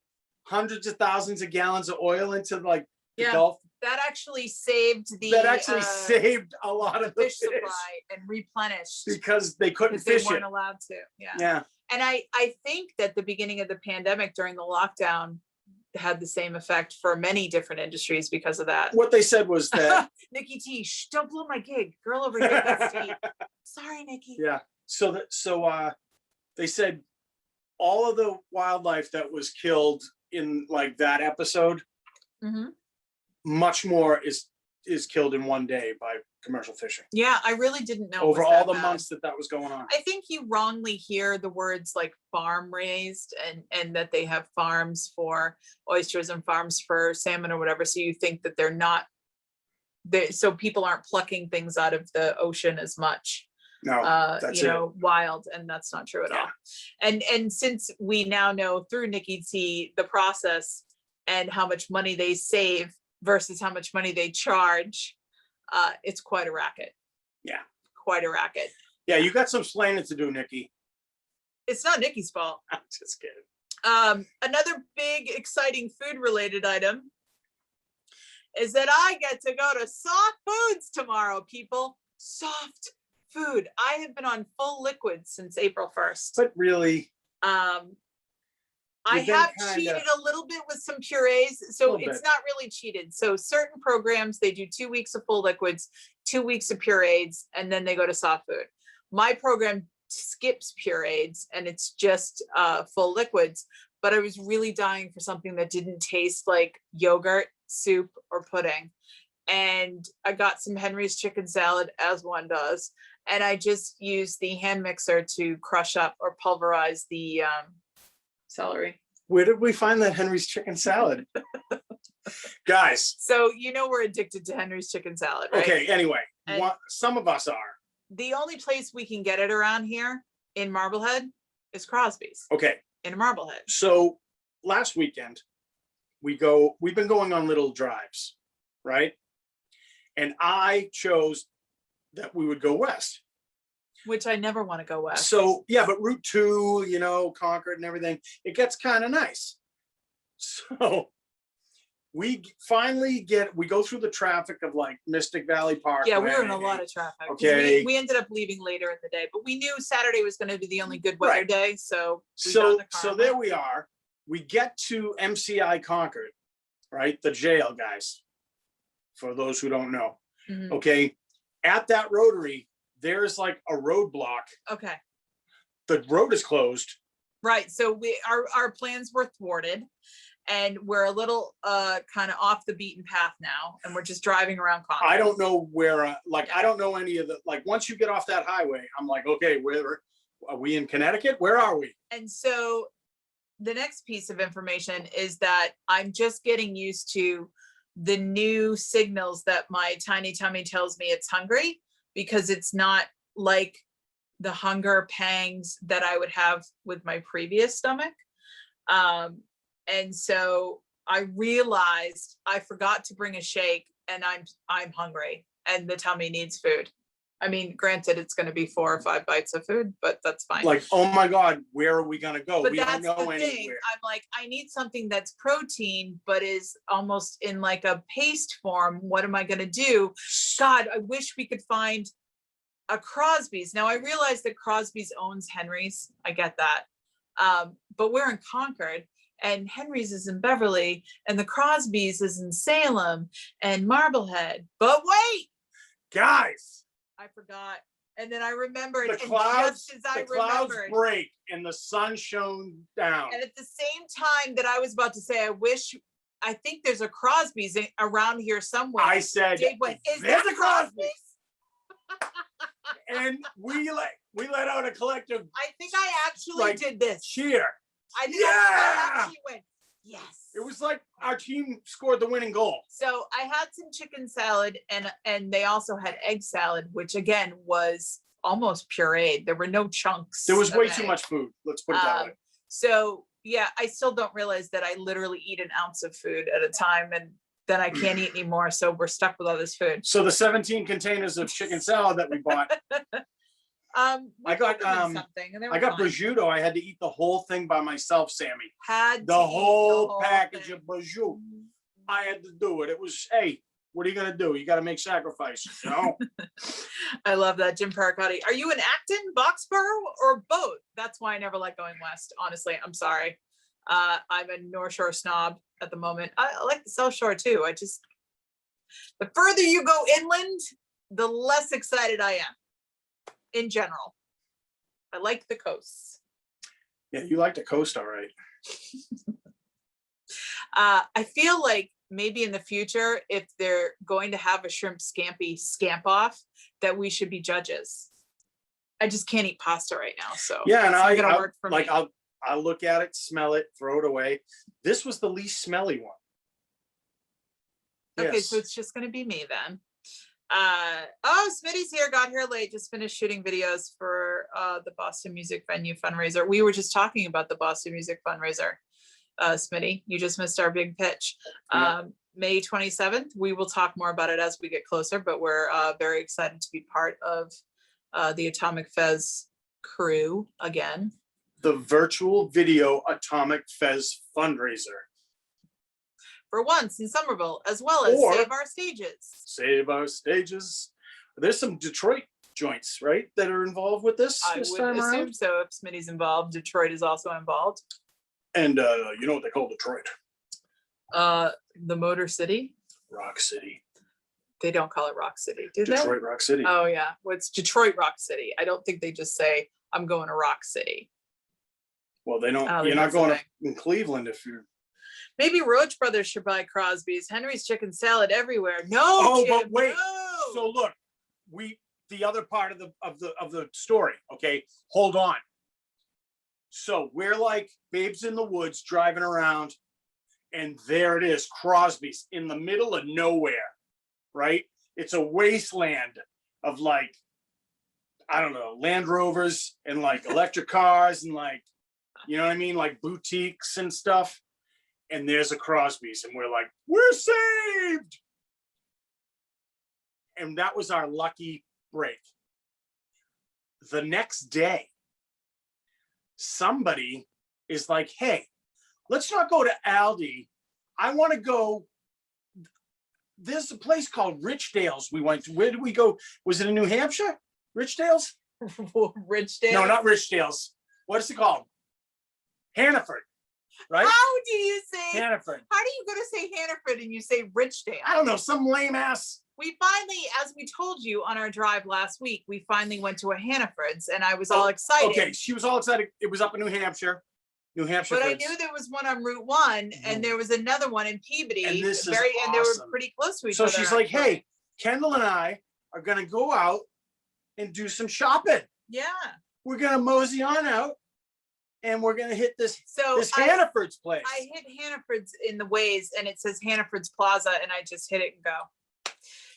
hundreds of thousands of gallons of oil into like the yeah. Gulf? That actually saved the That actually saved a lot of the fish supply and replenished because they couldn't because they fish it. weren't allowed to. Yeah. Yeah, And I think that the beginning of the pandemic during the lockdown had the same effect for many different industries because of that. what they said was that. Nikki T, shh, don't blow my gig. Girl over here, that's T. Sorry, Nikki. Yeah. So they said all of the wildlife that was killed in like that episode, Mhm. much more is killed in one day by commercial fishing Yeah, I really didn't know. it over was all that the bad. months that was going on. I think you wrongly hear the words like farm raised and that they have farms for oysters and farms for salmon or whatever. So you think that they're not there. So people aren't plucking things out of the ocean as much, No, that's you it. know, wild. And that's not true at all. And since we now know through Nikki T, the process and how much money they save versus how much money they charge, it's quite a racket. Yeah. Quite a racket. Yeah, you got some explaining to do, Nikki. It's not Nikki's fault. I'm just kidding. Another big, exciting food-related item is that I get to go to Soft Foods tomorrow, people. Soft food. I have been on full liquid since April 1st. But really, I You've been have kinda- cheated a little bit with some purees, so Little it's bit. not really cheated. So certain programs, they do 2 weeks of full liquids, 2 weeks of purees, and then they go to soft food. My program skips purees and it's just full liquids, but I was really dying for something that didn't taste like yogurt, soup, or pudding. And I got some Henry's chicken salad, as one does, and I just used the hand mixer to crush up or pulverize the celery. where did we find that Henry's chicken salad? Guys, So you know we're addicted to Henry's chicken salad, right? okay, anyway, And- some of us are. The only place we can get it around here in Marblehead is Crosby's Okay, in Marblehead. so last weekend, we've been going on little drives, right? And I chose that we would go west. Which I never want to go west. So, yeah, but Route 2, you know, Concord and everything, it gets kind of nice. So we finally we go through the traffic of like Mystic Valley Park. Yeah, we were in a lot of traffic. 'cause Okay. We ended up leaving later in the day, but we knew Saturday was going to be the only good weather Right. day. So we got in So, the car so and there went. we are. We get to MCI Concord, right? The jail, guys, for those who don't know. Mhm. Okay. At that rotary, there's like a roadblock. Okay. The road is closed. Right. So our plans were thwarted and we're a little kind of off the beaten path now. And we're just driving around Concord. I don't know where, I don't know any of the, like, once you get off that highway, I'm like, okay, where are we in Connecticut? Where are we? And so the next piece of information is that I'm just getting used to the new signals that my tiny tummy tells me it's hungry, because it's not like the hunger pangs that I would have with my previous stomach. And so I realized I forgot to bring a shake and I'm hungry and the tummy needs food. I mean, granted, it's going to be 4 or 5 bites of food, but that's fine. Like, oh my God, where are we gonna go? But We don't that's know the thing. anywhere. I'm like, I need something that's protein, but is almost in like a paste form. What am I going to do? God, I wish we could find a Crosby's. Now I realize that Crosby's owns Henry's. I get that. But we're in Concord and Henry's is in Beverly and the Crosby's is in Salem and Marblehead. But wait, Guys, I forgot. And then I remembered, the and clouds, just as I the clouds remembered, break and the sun shone down. and at the same time that I was about to say, I think there's a Crosby's around here somewhere. I said, Dave went, is there's that a Crosby's. And we let out a collective I think I actually like, did this. cheer. I think Yeah! I actually went, yes. It was like our team scored the winning goal. So I had some chicken salad and they also had egg salad, which again was almost pureed. There were no chunks. There was of way too egg. much food. Let's put it that way. So yeah, I still don't realize that I literally eat an ounce of food at a time and then I can't eat anymore. So we're stuck with all this food. So the 17 containers of chicken salad that we bought, I got, something and they were I got fine. prosciutto. I had to eat the whole thing by myself, Sammy. Had The to eat whole package thing. of prosciutto. I had to do it. It was, hey, what are you gonna do? You gotta make sacrifices, you know? I love that, Jim Pericotti. Are you in Acton, Boxborough, or both? That's why I never like going west. Honestly, I'm sorry. I'm a North Shore snob at the moment. I like the South Shore too. The further you go inland, the less excited I am. In general, I like the coasts. Yeah, you like the coast, all right. I feel like maybe in the future, if they're going to have a Shrimp Scampi Scamp Off, that we should be judges. I just can't eat pasta right now, so Yeah, and it's not gonna work for me. I'll look at it, smell it, throw it away. This was the least smelly one. Okay, Yes. so it's just gonna be me then. Oh, Smitty's here, got here late, just finished shooting videos for the Boston Music Venue fundraiser. We were just talking about the Boston Music fundraiser. Smitty, you just missed our big pitch. Yeah. May 27th, we will talk more about it as we get closer, but we're very excited to be part of the Atomic Fez crew again. The virtual video Atomic Fez fundraiser. For once in Somerville, as well as Or- Save Our Stages. Save Our Stages. There's some Detroit joints, right, that are involved with this I this would time assume around. so if Smitty's involved. Detroit is also involved. And you know what they call Detroit? The Motor City. Rock City. They don't call it Rock City, do they? Detroit Rock City. Oh yeah, well, it's Detroit Rock City. I don't think they just say I'm going to Rock City. Well, they don't. I don't You're think not that's a going thing. to in Cleveland if you're. Maybe Roach Brothers should buy Crosby's. Henry's chicken salad everywhere. No, Oh, Jim, but wait. no. So look, the other part of the story. Okay, hold on. So we're like babes in the woods driving around, and there it is, Crosby's in the middle of nowhere, right? It's a wasteland of like, I don't know, Land Rovers and like electric cars and like, you know what I mean? Like boutiques and stuff. And there's a Crosby's and we're like, we're saved. And that was our lucky break. The next day, somebody is like, hey, let's not go to Aldi. I want to go. There's a place called Richdale's we went to. Where did we go? Was it in New Hampshire? Richdale's? Richdale. No, not Richdale's. What is it called? Hannaford, right? How do you say? Hannaford. How do you go to say Hannaford and you say Richdale? I don't know, some lame ass. We finally, as we told you on our drive last week, we finally went to a Hannaford's and I was all excited. Okay, she was all excited. It was up in New Hampshire. New Hampshire. But I Foods. knew there was one on Route 1 and there was another one in Peabody. And this is and they were awesome. pretty close to each So other. she's like, actually. hey, Kendall and I are gonna go out and do some shopping. Yeah. We're gonna mosey on out and we're gonna hit this So this Hannaford's place. I hit Hannaford's in the Waze and it says Hannaford's Plaza and I just hit it and go.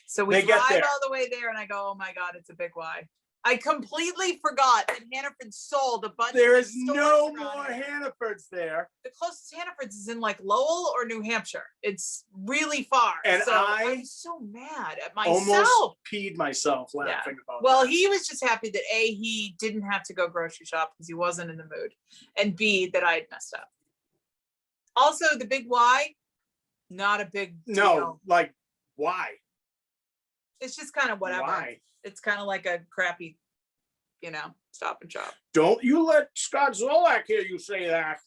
So we They get drive there. all the way there and I go, oh my God, it's a big Y. I completely forgot that Hannaford sold a bunch There of is stores no around more here. Hannaford's there. The closest Hannaford's is in like Lowell or New Hampshire. It's really far. And so I I'm so mad at myself. Almost peed myself laughing about Well, that. he was just happy that A, he didn't have to go grocery shop because he wasn't in the mood. And B, that I had messed up. Also, the big Y, not a big deal. No, like, why? It's just kind of whatever. Why? It's kind of like a crappy, Stop and Shop. Don't you let Scott Zolak hear you say that.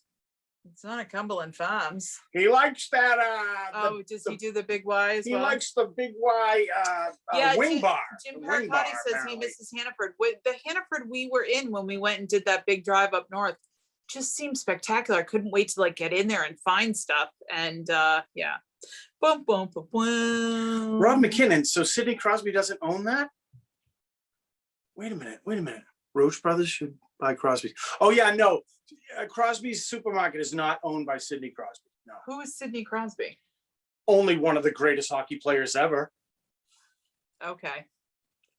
It's not a Cumberland Farms. He likes that. Does he do the Big Y as He well? likes the Big Y wing bar. Jim the wing Paracotti bar, says apparently. he misses Hannaford. The Hannaford we were in when we went and did that big drive up north just seemed spectacular. I couldn't wait to like get in there and find stuff. And yeah. Boom, boom, boom, boom. Rob McKinnon. So Sidney Crosby doesn't own that? Wait a minute. Roach Brothers should buy Crosby's. Oh yeah, no. Crosby's supermarket is not owned by Sidney Crosby. No. Who is Sidney Crosby? Only one of the greatest hockey players ever. Okay.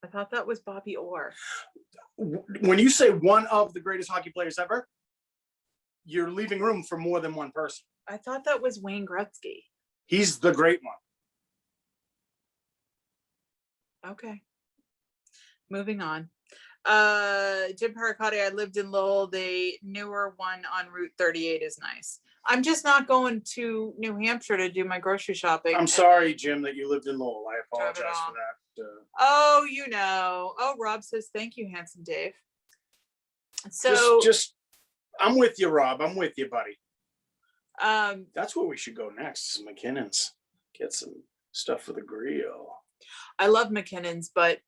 I thought that was Bobby Orr. When you say one of the greatest hockey players ever, you're leaving room for more than one person. I thought that was Wayne Gretzky. He's the great one. Okay. Moving on. Jim Paracotti, I lived in Lowell. The newer one on Route 38 is nice. I'm just not going to New Hampshire to do my grocery shopping. I'm sorry, Jim, that you lived in Lowell. I apologize for that. Oh, Rob says, thank you, handsome Dave. So just I'm with you, Rob. I'm with you, buddy. um, That's where we should go next. McKinnon's. Get some stuff for the grill. I love McKinnon's, but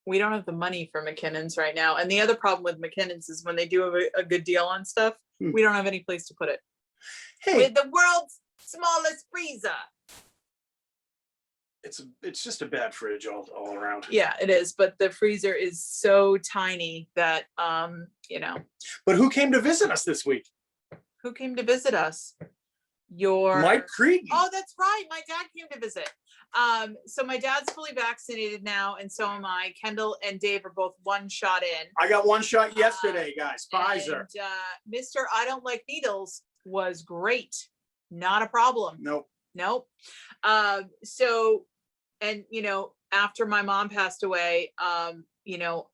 we don't have the money for McKinnon's right now. And the other problem with McKinnon's is when they do a good deal on stuff, we don't have any place to put it. Hey, With the world's smallest freezer. it's just a bad fridge all around. Yeah, it is. But the freezer is so tiny that, But who came to visit us this week? who came to visit us? Mike Creedon. Oh, that's right. My dad came to visit. So my dad's fully vaccinated now, and so am I. Kendall and Dave are both one shot in. I got one shot yesterday, guys. Pfizer. And, Mr. I don't like needles was great. Not a problem. Nope. So, and after my mom passed away, I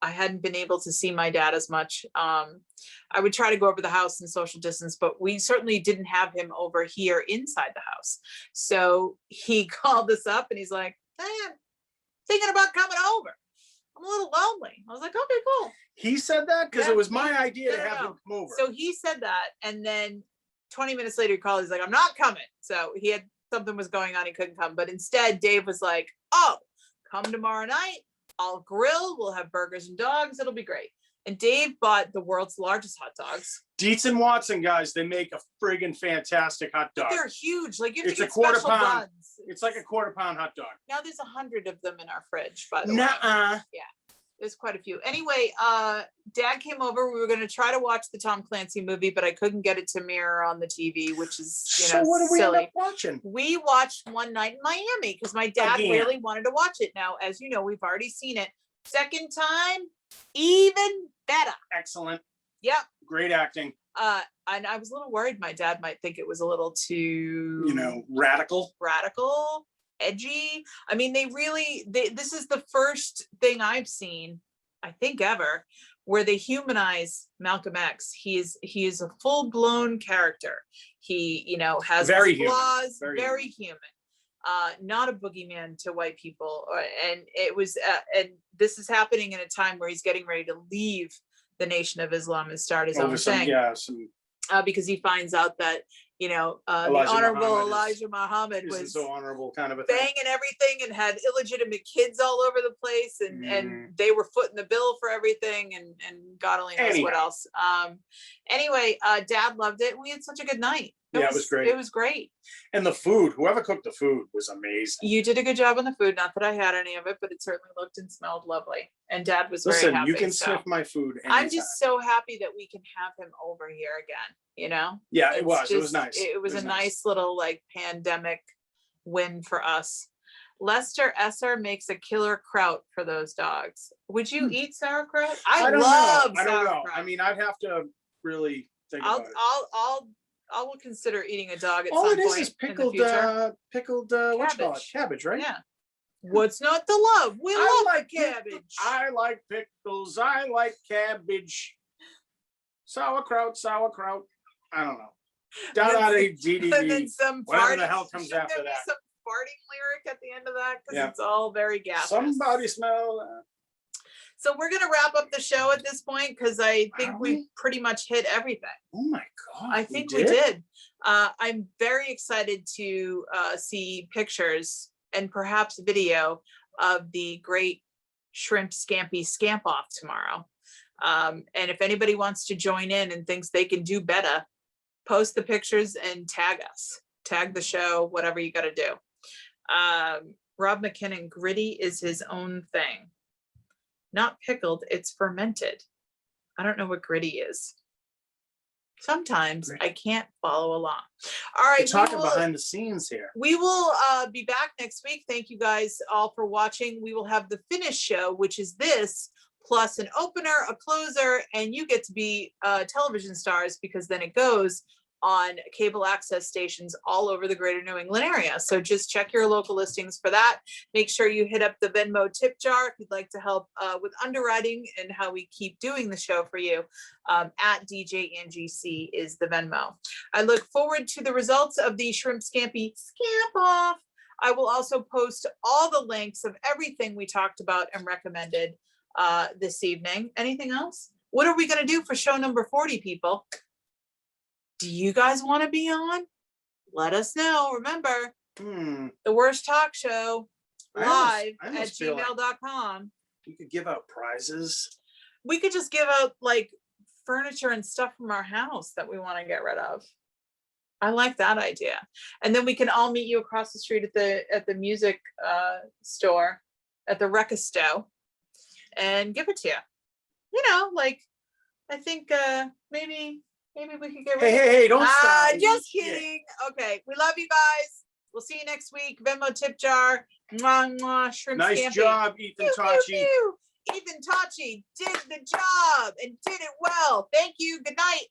hadn't been able to see my dad as much. I would try to go over the house and social distance, but we certainly didn't have him over here inside the house. So he called us up and he's like, hey, I'm thinking about coming over. I'm a little lonely. I was like, okay, cool. He said that because Yeah, it was my idea to no, have no. him come over. So he said that, and then 20 minutes later he called, he's like, I'm not coming. So he had something was going on, he couldn't come. But instead Dave was like, oh, come tomorrow night, I'll grill, we'll have burgers and dogs, it'll be great. And Dave bought the world's largest hot dogs. Dietzen Watson, guys, they make a friggin' fantastic hot dog. They're huge. Like, you have It's to a get quarter special pound. buns. It's like a quarter-pound hot dog. Now there's 100 of them in our fridge, by the way. Nuh-uh. There's quite a few. Anyway, Dad came over. We were going to try to watch the Tom Clancy movie, but I couldn't get it to mirror on the TV, which is, So what did we end silly. up watching? We watched One Night in Miami because my dad Again. really wanted to watch it. Now, as you know, we've already seen it. Second time, even better. Excellent. Yep. Great acting. And I was a little worried my dad might think it was a little too, Radical. edgy. I mean, this is the first thing I've seen, I think ever, where they humanize Malcolm X. He is a full-blown character. He, has Very his flaws, human. very human. Not a boogeyman to white people. And it was, and this is happening in a time where he's getting ready to leave the Nation of Islam and start his own thing. Because he finds out that, the Honorable Elijah Muhammad was so honorable kind of a thing. banging everything and had illegitimate kids all over the place, and they were footing the bill for everything, and God only knows what else. Anyway, Dad loved it. We had such a good night. It was great. It was great. And the food, whoever cooked the food was amazing. You did a good job on the food. Not that I had any of it, but it certainly looked and smelled lovely. And Dad was very happy. You can sniff my food anytime. I'm just so happy that we can have him over here again, Yeah, it was. It was nice. It was a nice little pandemic win for us. Lester Esser makes a killer kraut for those dogs. Would you eat sauerkraut? I love sauerkraut. I don't know. I mean, I'd have to really think about it. I will consider eating a dog at All some it point is in the future. pickled what you call it? Cabbage, right? Yeah. What's not to love? We love cabbage. I like pickles. I like cabbage. Sauerkraut. I don't know. And then some Whatever party, the hell comes after there'll be that. some farting lyric at the end of that because Yeah. it's all very gaseous. Somebody smell that. So we're gonna wrap up the show at this point because I think Are we we? pretty much hit everything. Oh my God. I think we did. I'm very excited to see pictures and perhaps video of the great Shrimp Scampi Scamp Off tomorrow. And if anybody wants to join in and thinks they can do better, post the pictures and tag us, tag the show, whatever you got to do. Rob McKinnon, gritty is his own thing. Not pickled, it's fermented. I don't know what gritty is. Sometimes I can't follow along. All right. We're talking behind the scenes here. We will be back next week. Thank you guys all for watching. We will have the finish show, which is this, plus an opener, a closer, and you get to be television stars because then it goes on cable access stations all over the greater New England area. So just check your local listings for that. Make sure you hit up the Venmo tip jar if you'd like to help with underwriting and how we keep doing the show for you. At DJ Angie C is the Venmo. I look forward to the results of the Shrimp Scampi Scamp Off. I will also post all the links of everything we talked about and recommended this evening. Anything else? What are we going to do for show number 40, people? Do you guys want to be on? Let us know. Remember, the worst talk show live I at almost feel like gmail.com. you could give out prizes. We could just give out like furniture and stuff from our house that we want to get rid of. I like that idea. And then we can all meet you across the street at the music store, at the Rekisto, and give it to you. You know, like I think maybe we could get rid of it. Hey, don't stop. Just kidding. Okay. We love you guys. We'll see you next week. Venmo tip jar. Mwah, mwah, shrimp Nice scampi. job, Ethan Pew, pew, Tachi. pew. Ethan Tachi did the job and did it well. Thank you. Good night.